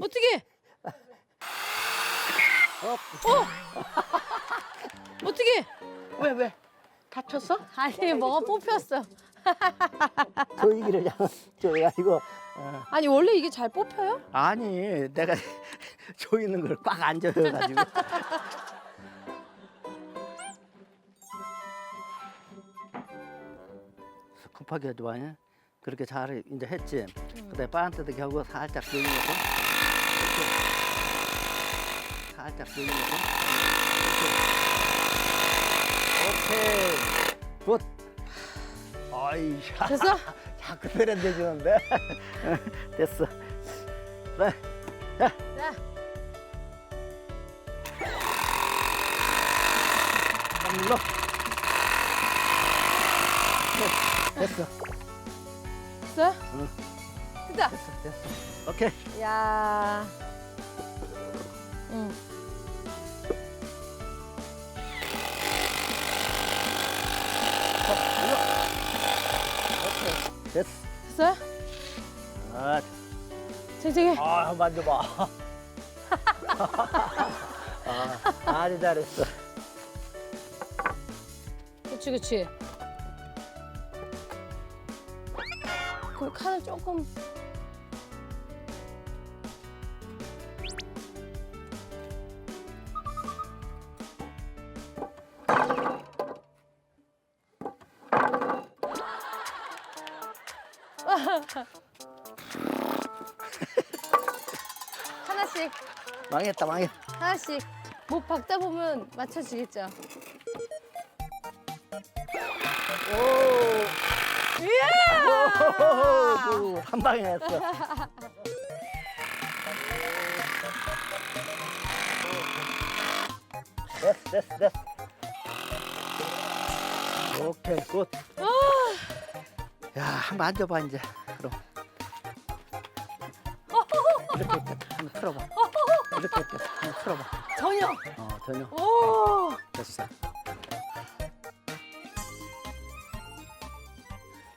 어떻게? 어떻게? 왜? 다쳤어? 아니 뭐가 뽑혔어. 조이기를 줘가지고 아니 원래 이게 잘 뽑혀요? 아니 내가 조이는 걸 꽉 안 줘가지고 급하게 해도 아니 그렇게 잘 이제 했지. 그다음에 빠한테도 겨우 살짝 조이고 살짝 조이고 오케이 굿. 아이 됐어? 자꾸 세련돼 주는데 됐어. 네. 자. 딱 눌러. 됐어. 됐어? 응. 됐다. 됐어. 오케이. 야. 응. 됐어. 됐어요? 아, 쟁쟁해. 아 만져봐. 아주 잘했어. 그치. 그 칸을 조금. 하나씩. 망했다. 하나씩 목 박다 보면 맞춰지겠죠. 오. 이야! 오, 한 방에 했어. 됐어. 오케이, 굿. 야, 한번 앉아봐 이제. 그럼. 이렇게 한번 틀어봐. 이렇게 한번 틀어봐. 전혀. 전혀. 오. 됐어.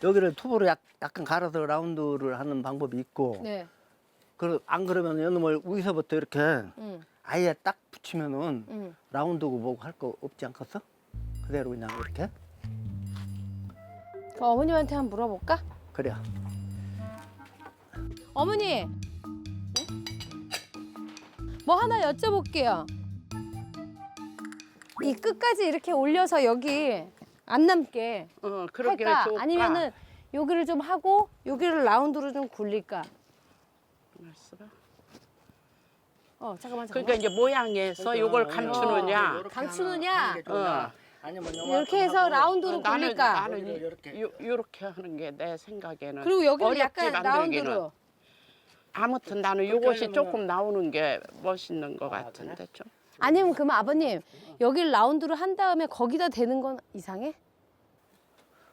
여기를 톱으로 약간 갈아서 라운드를 하는 방법이 있고, 네. 안 그러면 이놈을 위에서부터 이렇게 응. 아예 딱 붙이면은 응. 라운드고 뭐고 할 거 없지 않겠어? 그대로 그냥 이렇게. 그 어머님한테 한번 물어볼까? 그래. 어머니. 뭐 하나 여쭤볼게요. 이 끝까지 이렇게 올려서 여기 안 남게 그러게 할까? 좋을까? 아니면은 여기를 좀 하고 여기를 라운드로 좀 굴릴까? 잠깐만. 그러니까 이제 모양에서 이걸 감추느냐. 감추느냐? 아니면 이렇게 해서 라운드로 굴릴까? 나는 이렇게 하는 게 내 생각에는. 그리고 여기를 어렵지, 약간 만들기는. 라운드로. 아무튼 나는 이것이 조금 나오는 게 멋있는 것 같은데 좀. 아니면 그러면 아버님 여기를 라운드로 한 다음에 거기다 대는 건 이상해?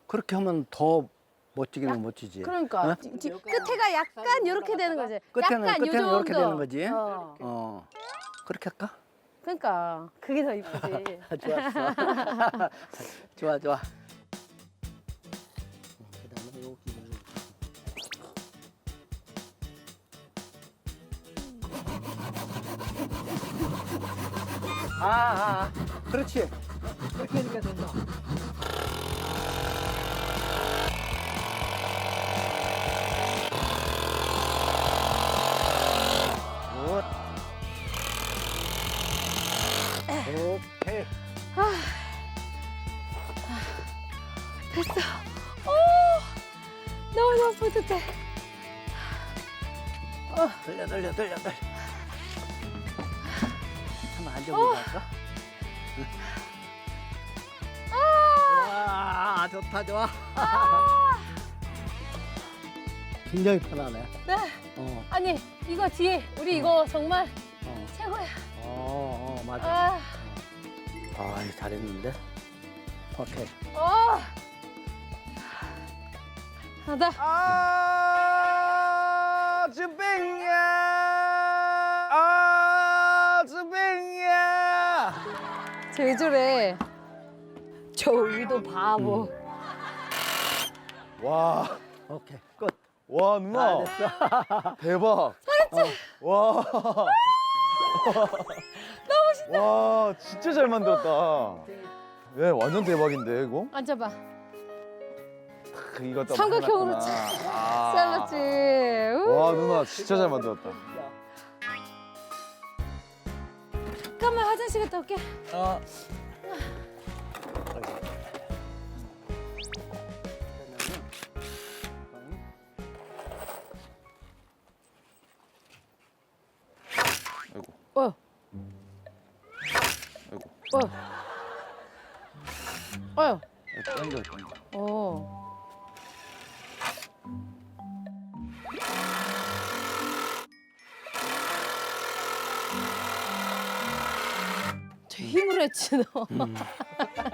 그렇게 하면 더 멋지기는 멋지지. 그러니까 어? 끝에가 약간 이렇게 되는 거지. 끝에는 약간 요 정도. 이렇게 되는 거지. 어. 그렇게 할까? 그러니까 그게 더 이쁘지. 좋았어. 좋아. 그다음에 여기. 그렇지. 그렇게 하니까 된다. 굿. 오케이. 됐어. 너무 뿌듯해. 돌려. 한번 앉아보고 할까? 와, 좋아. 굉장히 편하네. 네. 아니 이거 뒤에 우리 이거 정말 최고야. 맞아. 잘했는데. 오케이. 하나. 주빙이야. 쟤왜 저래? 저 의도 바보. 와. 오케이. 끝. 와 누나. 됐어. 대박. 잘했지? 와. 너무 멋있다. 와 진짜 잘 만들었다. 예 완전 대박인데 이거? 앉아봐. 이것도 삼각형으로 잘랐구나. 잘랐지. 와 누나 진짜 잘 만들었다. 잠깐만 화장실 갔다 올게. 어. 아이고. 어. 아이고. 어휴. 땡겨 땡겨. 어. 저 힘으로 했지 너.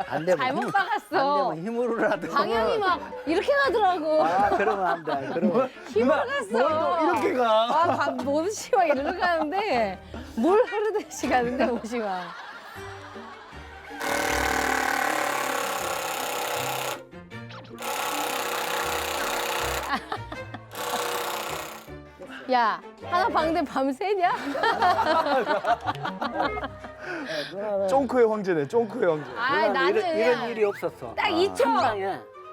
안 되면 잘못 힘- 박았어. 안 되면 힘으로라도. 방향이 막 이렇게 가더라고. 아 그러면 안 돼. 그러면 힘으로 갔어. 이렇게 가. 못이 막 이리로 가는데 뭘 흐르듯이 가는데 못이 막. 야, 하나 방대 밤새냐? 쫑크의 황제네. 쫑크의 황제. 아이, 나는 이런 그냥 일이 없었어. 딱 2초.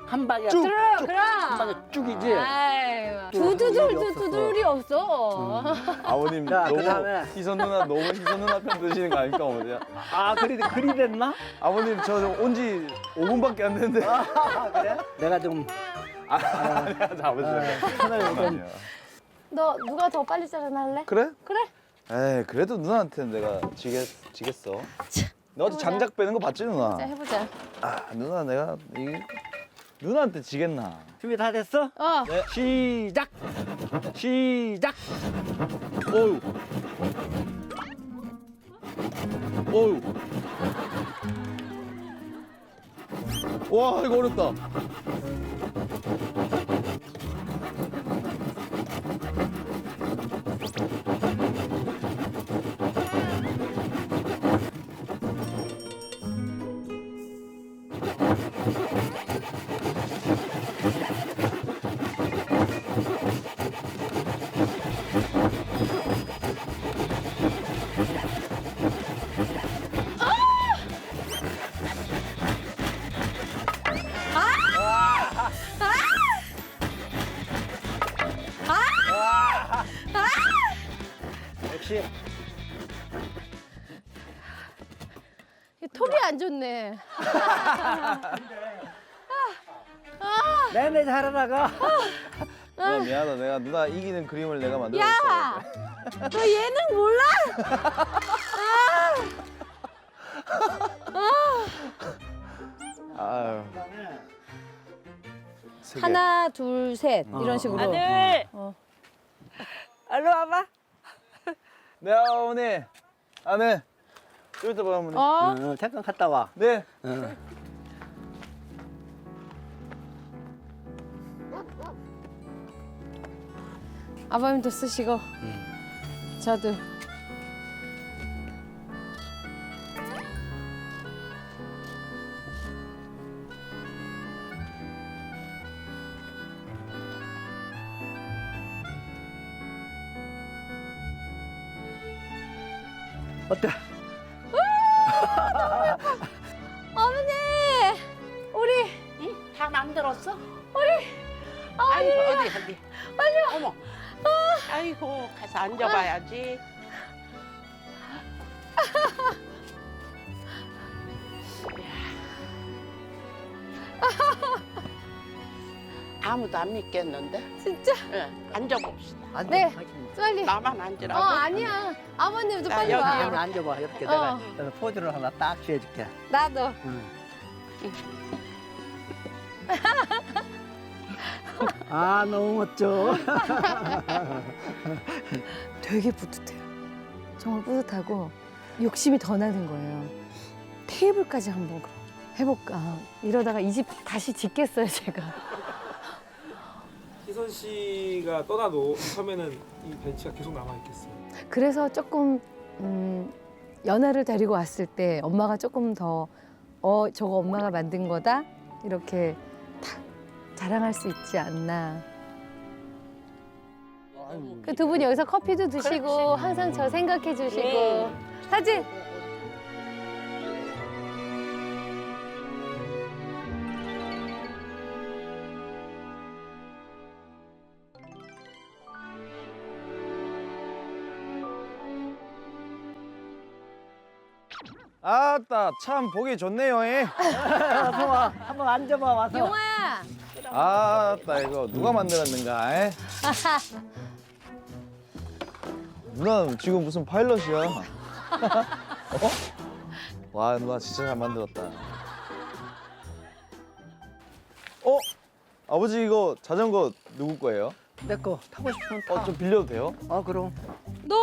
한 방에 쭉. 들어, 한 그럼. 방에 쭉이지. 아이, 쭉 두두둘 일이 두두둘이 없어. 아버님 야, 너무 그다음에- 희선 누나 너무 희선 누나 편 드시는 거 아닙니까 어머니? 아 그리 됐나? 아버님 저 온 지 5분밖에 안 됐는데. 그래? 내가 좀 아니야 아버지. 하나를 좀 너 누가 더 빨리 자라날래? 그래? 그래? 에이 그래도 누나한테는 내가 지겠어. 너 어제 장작 빼는 거 봤지 누나? 자, 해보자. 아 누나 내가 이게 누나한테 지겠나? 준비 다 됐어? 어. 네. 시작. 시작. 어유. 어유. 와 이거 어렵다. 역시 이 톱이 안 좋네. 내내 잘하다가 누나 미안하다. 내가 누나 이기는 그림을 내가 만들었어. 야, 너 예능 몰라? 아유. 세 개. 하나, 둘, 셋 이런 식으로. 아들, 어. 얼른 와봐. 네 어머니. 아 네. 좀 이따 봐 어머니. 어? 잠깐 갔다 와. 네. 아버님도 쓰시고. 저도. 어때? 어머니, 우리 응? 다 만들었어? 어머니, 아이고 어디. 빨리 어머. 아이고 가서 앉아봐야지. 아무도 안 믿겠는데? 진짜. 예, 앉아봅시다. 앉아. 네. 빨리. 나만 어, 앉으라고? 아니야. 아버님도 자, 빨리 여기, 와. 여기. 앉아봐. 이렇게 어. 내가 포즈를 하나 딱 취해줄게. 나도. 아 너무 멋져. 되게 뿌듯해요. 정말 뿌듯하고 욕심이 더 나는 거예요. 테이블까지 한번 그럼 해볼까. 이러다가 이 집 다시 짓겠어요, 제가. 희선 씨가 떠나도 처음에는 이 벤치가 계속 남아 있겠어요. 그래서 조금 연아를 데리고 왔을 때 엄마가 조금 더 저거 엄마가 만든 거다 이렇게 탁 자랑할 수 있지 않나. 그 두 분이 여기서 커피도 드시고 항상 저 생각해 주시고 사진. 아따 참 보기 좋네요. 예. 어서 와. 한번 앉아봐 와서. 용화야. 아따 이거 누가 만들었는가? 에? 누나 지금 무슨 파일럿이야? 어? 와 누나 진짜 잘 만들었다. 어? 아버지 이거 자전거 누구 거예요? 내 거 타고 싶으면 타. 좀 빌려도 돼요? 그럼. 너